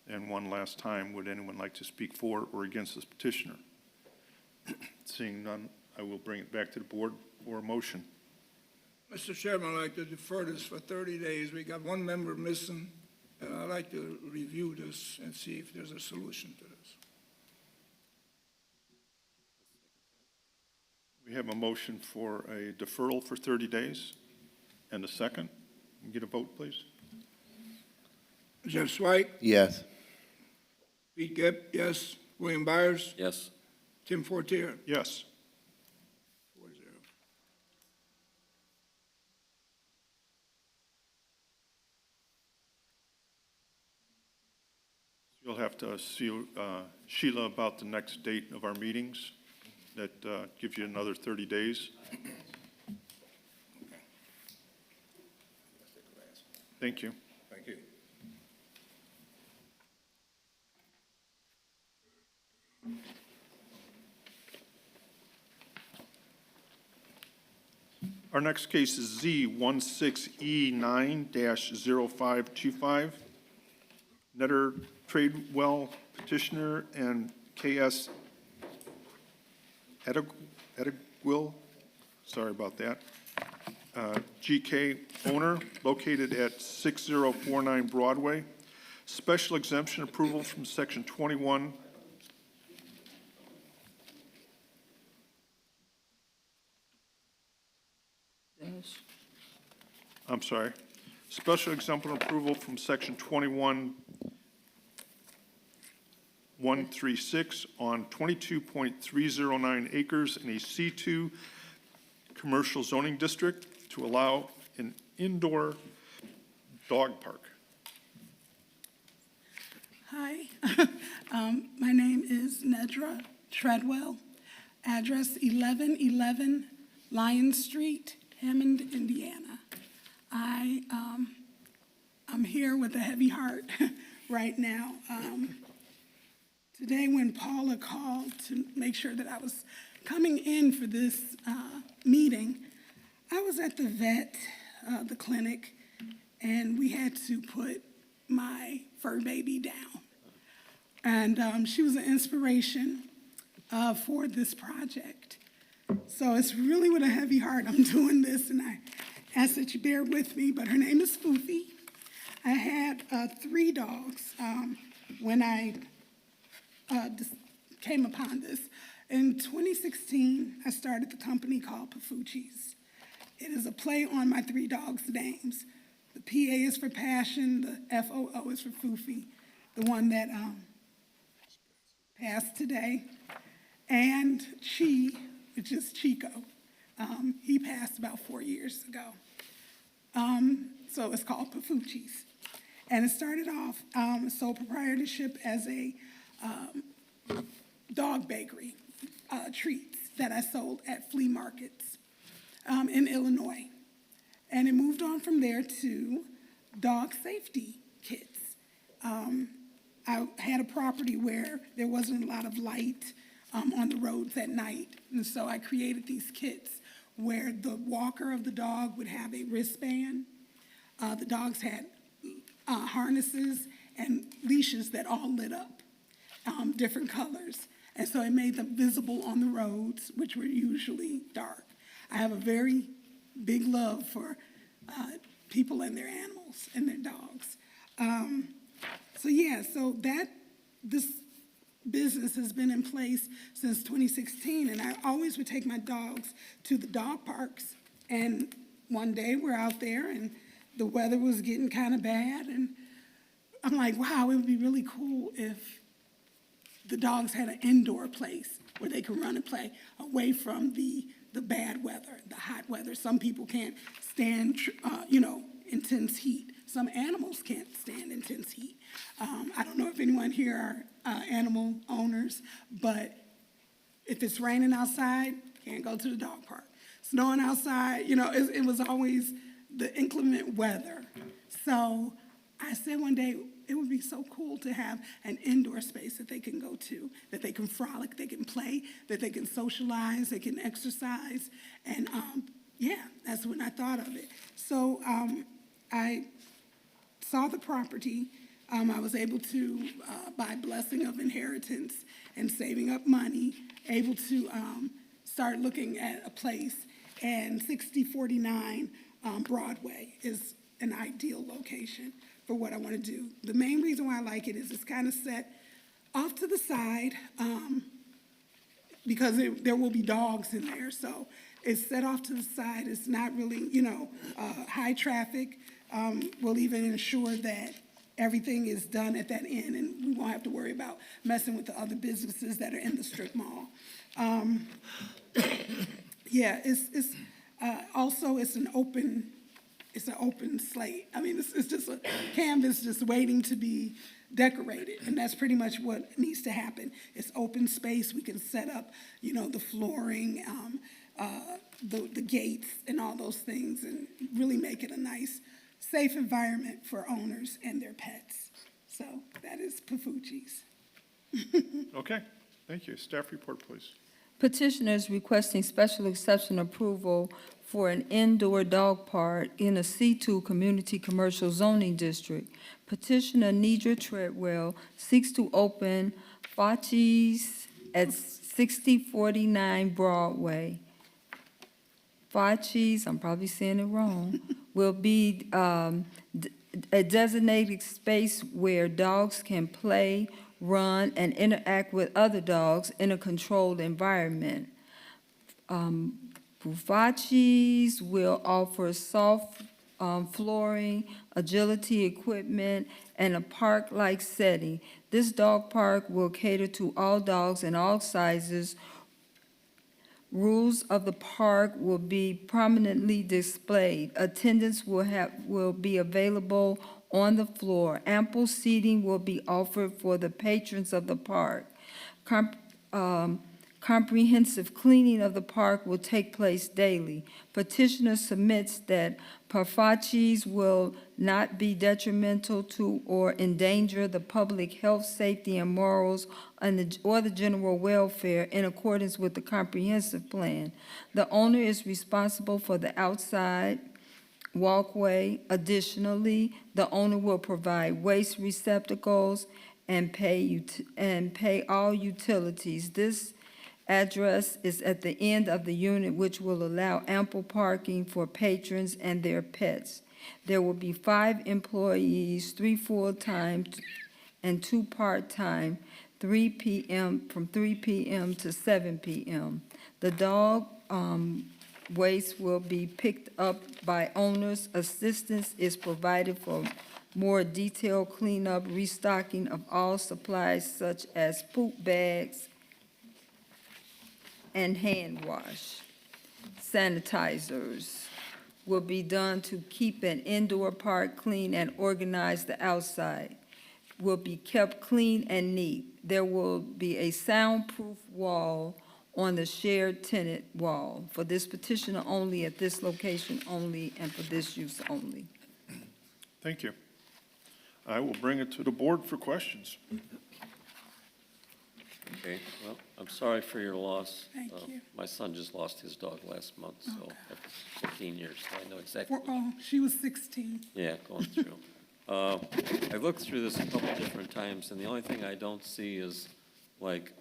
And one last time, would anyone like to speak for or against this petitioner? Seeing none, I will bring it back to the board for a motion. Mr. Chairman, I'd like to defer this for 30 days. We got one member missing, and I'd like to review this and see if there's a solution to this. We have a motion for a deferral for 30 days and a second. Can we get a vote, please? Jeff Swike, Yes. Pete Gibb, yes. William Byers, Yes. Tim Fortier. Yes. 4-0. You'll have to see Sheila about the next date of our meetings. That gives you another 30 days. Thank you. Thank you. Our next case is Z16E9-0525. Netter Tradewell petitioner and KS Edagwil, sorry about that, GK owner, located at 6049 Broadway. Special exemption approval from Section 21. I'm sorry. Special exemption approval from Section 21-136 on 22.309 acres in a C2 commercial zoning district to allow an indoor dog park. Hi, my name is Nedra Treadwell, address 1111 Lion Street, Hammond, Indiana. I'm here with a heavy heart right now. Today when Paula called to make sure that I was coming in for this meeting, I was at the vet, the clinic, and we had to put my fur baby down. And she was an inspiration for this project. So it's really with a heavy heart I'm doing this, and I ask that you bear with me, but her name is Foofy. I had 3 dogs when I just came upon this. In 2016, I started the company called Pafucci's. It is a play on my 3 dogs' names. The PA is for Passion, the FOO is for Foofy, the one that passed today, and Chi, which is Chico. He passed about 4 years ago. So it's called Pafucci's. And it started off sole proprietorship as a dog bakery, treats that I sold at flea markets in Illinois. And it moved on from there to dog safety kits. I had a property where there wasn't a lot of light on the roads at night. And so I created these kits where the walker of the dog would have a wristband. The dogs had harnesses and leashes that all lit up, different colors. And so it made them visible on the roads, which were usually dark. I have a very big love for people and their animals and their dogs. So this business has been in place since 2016, and I always would take my dogs to the dog parks. And one day we're out there, and the weather was getting kind of bad, and I'm like, wow, it would be really cool if the dogs had an indoor place where they could run and play away from the bad weather, the hot weather. Some people can't stand, intense heat. Some animals can't stand intense heat. I don't know if anyone here are animal owners, but if it's raining outside, can't go to the dog park. Snowing outside, it was always the inclement weather. So I said one day, it would be so cool to have an indoor space that they can go to, that they can frolic, they can play, that they can socialize, they can exercise. And yeah, that's when I thought of it. So I saw the property. I was able to, by blessing of inheritance and saving up money, able to start looking at a place. And 6049 Broadway is an ideal location for what I want to do. The main reason why I like it is it's kind of set off to the side because there will be dogs in there. So it's set off to the side. It's not really, high traffic. We'll even ensure that everything is done at that end, and we won't have to worry about messing with the other businesses that are in the strip mall. Yeah, it's also it's an open slate. I mean, it's just a canvas just waiting to be decorated, and that's pretty much what needs to happen. It's open space. We can set up, the flooring, the gates, and all those things, and really make it a nice, safe environment for owners and their pets. So that is Pafucci's. Okay, thank you. Staff report, please. Petitioners requesting special exception approval for an indoor dog park in a C2 Community Commercial Zoning District. Petitioner Nidra Treadwell seeks to open Facci's at 6049 Broadway. Facci's, I'm probably saying it wrong, will be a designated space where dogs can play, run, and interact with other dogs in a controlled environment. Facci's will offer soft flooring, agility equipment, and a park-like setting. This dog park will cater to all dogs in all sizes. Rules of the park will be prominently displayed. Attendance will be available on the floor. Ample seating will be offered for the patrons of the park. Comprehensive cleaning of the park will take place daily. Petitioner submits that Facci's will not be detrimental to or endanger the public health, safety, and morals or the general welfare in accordance with the comprehensive plan. The owner is responsible for the outside walkway. Additionally, the owner will provide waste receptacles and pay all utilities. This address is at the end of the unit, which will allow ample parking for patrons and their pets. There will be 5 employees, 3 full-time and 2 part-time, from 3 p.m. to 7 p.m. The dog waste will be picked up by owners. Assistance is provided for more detailed cleanup, restocking of all supplies such as poop bags and hand wash. Sanitizers will be done to keep an indoor park clean and organize the outside. Will be kept clean and neat. There will be a soundproof wall on the shared tenant wall for this petitioner only, at this location only, and for this use only. Thank you. I will bring it to the board for questions. Okay, well, I'm sorry for your loss. Thank you. My son just lost his dog last month, so after 15 years, so I know exactly. She was 16. Yeah, going through. I looked through this a couple different times, and the only thing I don't see is like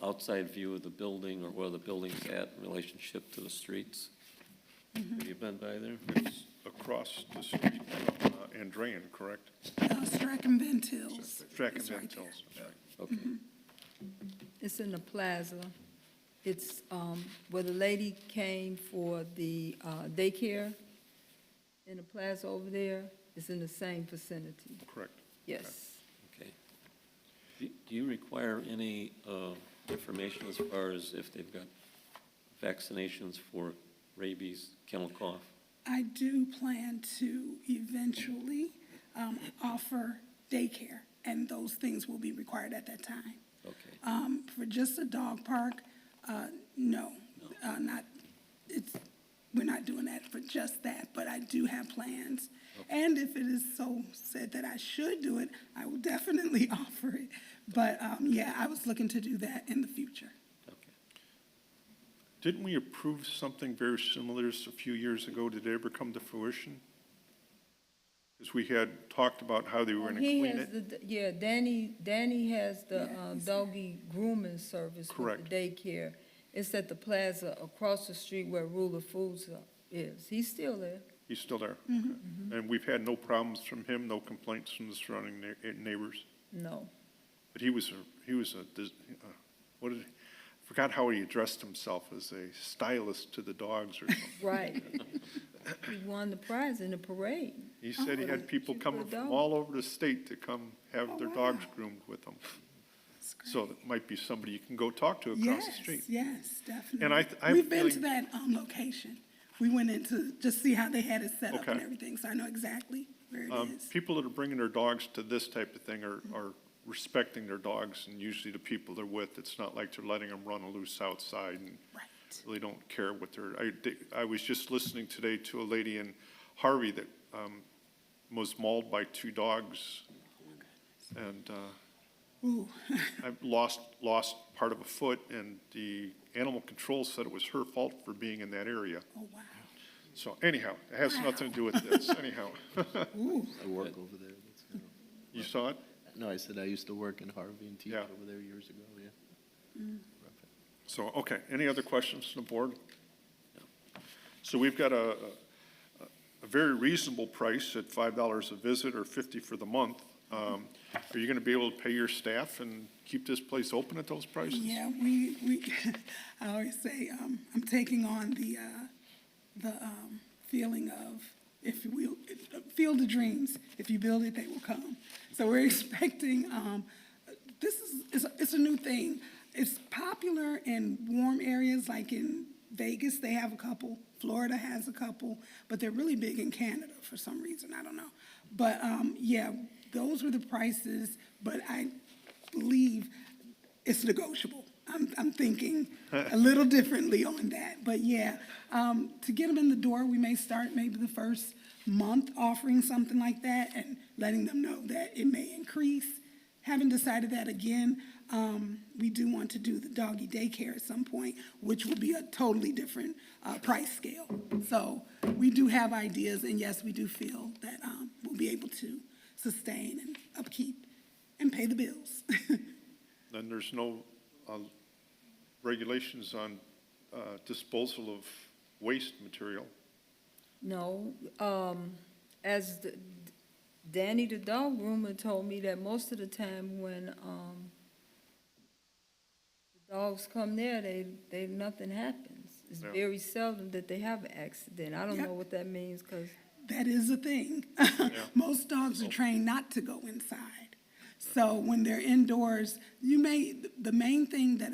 outside view of the building or where the building's at in relationship to the streets. Have you been by there? It's across the street from Andrean, correct? Strachan Van Tills. Strachan It's Van right there. Tills. Okay. It's in the plaza. It's where the lady came for the daycare in the plaza over there. It's in the same vicinity. Correct. Yes. Okay. Do you require any information as far as if they've got vaccinations for rabies, kennel cough? I do plan to eventually offer daycare, and those things will be required at that time. Okay. For just a dog park, no, we're not doing that for just that, but I do have plans. And if it is so said that I should do it, I will definitely offer it. But, yeah, I was looking to do that in the future. Okay. Didn't we approve something very similar a few years ago? Did it ever come to fruition? Because we had talked about how they were going to He clean has it. yeah, Danny has the doggy grooming service with Correct. the daycare. It's at the plaza across the street where Ruler Foods is. He's still there. He's still there. And we've had no problems from him, no complaints from the surrounding neighbors. No. But he was what did, I forgot how he addressed himself, as a stylist to the dogs or something. Right. He won the prize in the parade. He said he had people coming from all over the state to come have their dogs groomed with him. So that might be somebody you can go talk to across the street. Yes, definitely. And I'm We've been to feeling- that location. We went in to just see how they had it set up and Okay. everything, so I know exactly where it is. People that are bringing their dogs to this type of thing are respecting their dogs, and usually the people they're with, it's not like they're letting them run loose outside and Right. really don't care what I was just listening today to a lady in Harvey that was mauled by two dogs, and Ooh, I lost part of a foot, and the animal control said it was her fault for being in that area. oh, wow. So anyhow, it has nothing to do with this, anyhow. Ooh, I work over there. You saw it? No, I said I used to work in Harvey and teach Yeah. over there years ago, yeah. So, okay, any other questions from the board? So we've got a very reasonable price at $5 a visit or $50 for the month. Are you going to be able to pay your staff and keep this place open at those prices? yeah, we, I always say, I'm taking on the feeling of, field of dreams, if you build it, they will come. So we're expecting, it's a new thing. It's popular in warm areas, like in Vegas, they have a couple, Florida has a couple, but they're really big in Canada for some reason, I don't know. But, yeah, those were the prices, but I believe it's negotiable. I'm thinking a little differently on that, but yeah, to get them in the door, we may start maybe the first month offering something like that and letting them know that it may increase. Haven't decided that again. We do want to do the doggy daycare at some point, which will be a totally different price scale. So we do have ideas, and yes, we do feel that we'll be able to sustain and upkeep and pay the bills. Then there's no regulations on disposal of waste material. No, as Danny the dog groomer told me that most of the time when the dogs come there, nothing happens. It's Yeah. very seldom that they have an accident. I don't know what that means, because That is a thing. Most dogs are trained not to go inside. So when they're indoors, the main thing that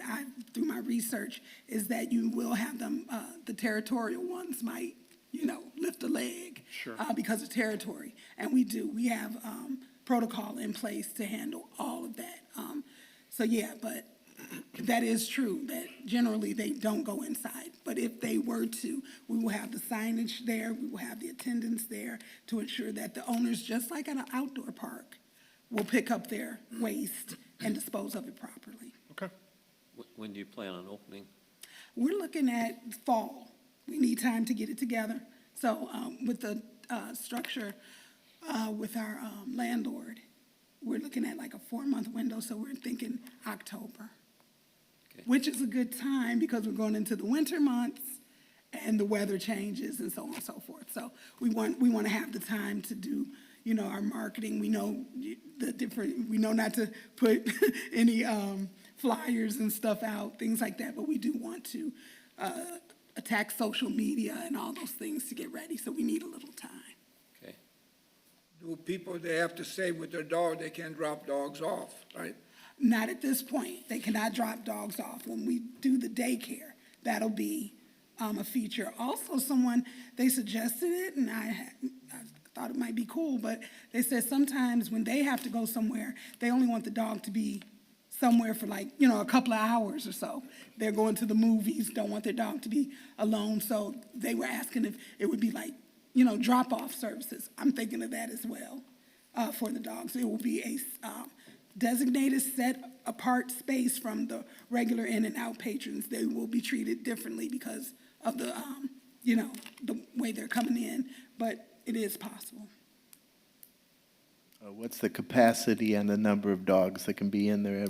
through my research, is that you will have them, the territorial ones might, lift a leg. Sure. Because of territory. And we have protocol in place to handle all of that. So yeah, but that is true, that generally they don't go inside. But if they were to, we will have the signage there, we will have the attendants there to ensure that the owners, just like at an outdoor park, will pick up their waste and dispose of it properly. Okay. When do you plan on opening? We're looking at fall. We need time to get it together. So with the structure with our landlord, we're looking at like a 4-month window, so we're thinking October. Okay. Which is a good time because we're going into the winter months and the weather changes and so on and so forth. So we want to have the time to do, our marketing. We know we know not to put any flyers and stuff out, things like that, but we do want to attack social media and all those things to get ready, so we need a little time. Okay. Do people, they have to stay with their dog, they can't drop dogs off, right? Not at this point. They cannot drop dogs off. When we do the daycare, that'll be a feature. Also, they suggested it, and I thought it might be cool, but they said sometimes when they have to go somewhere, they only want the dog to be somewhere for like, a couple of hours or so. They're going to the movies, don't want their dog to be alone, so they were asking if it would be like, drop-off services. I'm thinking of that as well for the dogs. It will be a designated, set-apart space from the regular in and out patrons. They will be treated differently because of the, the way they're coming in, but it is possible. What's the capacity and the number of dogs that can be in there?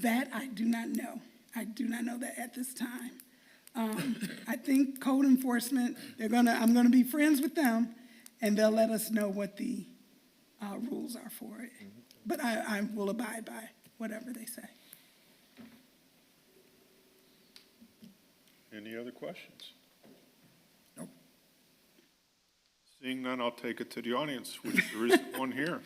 That I do not know. I do not know that at this time. I think code enforcement, I'm gonna be friends with them, and they'll let us know what the rules are for it. But I will abide by whatever they say. Any other questions? Nope. Seeing none, I'll take it to the audience, which there is one here.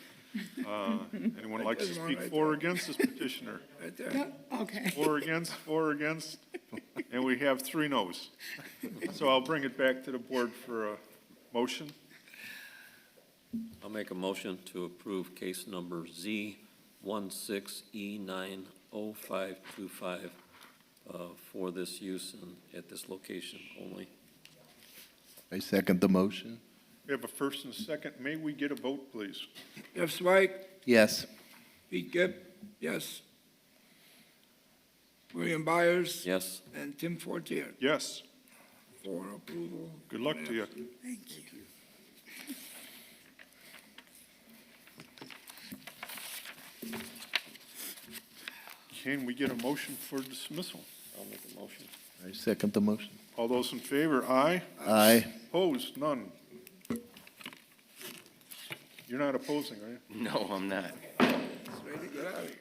Anyone like to There's one speak right for or there. against this petitioner? Right there. Okay. Four against, and we have 3 noes. So I'll bring it back to the board for a motion. I'll make a motion to approve case number Z16E90525 for this use at this location only. I second the motion. We have a first and a second. May we get a vote, please? Jeff Zweig, Yes. Pete Gibb, yes. William Byers. Yes? And Tim Fortier Yes. for approval. Good luck to you. Thank you. Can we get a motion for dismissal? I'll make a motion. I second the motion. All those in favor, aye. Aye. Opposed, none. You're not opposing, are you? No, I'm not. Ready to get out of here.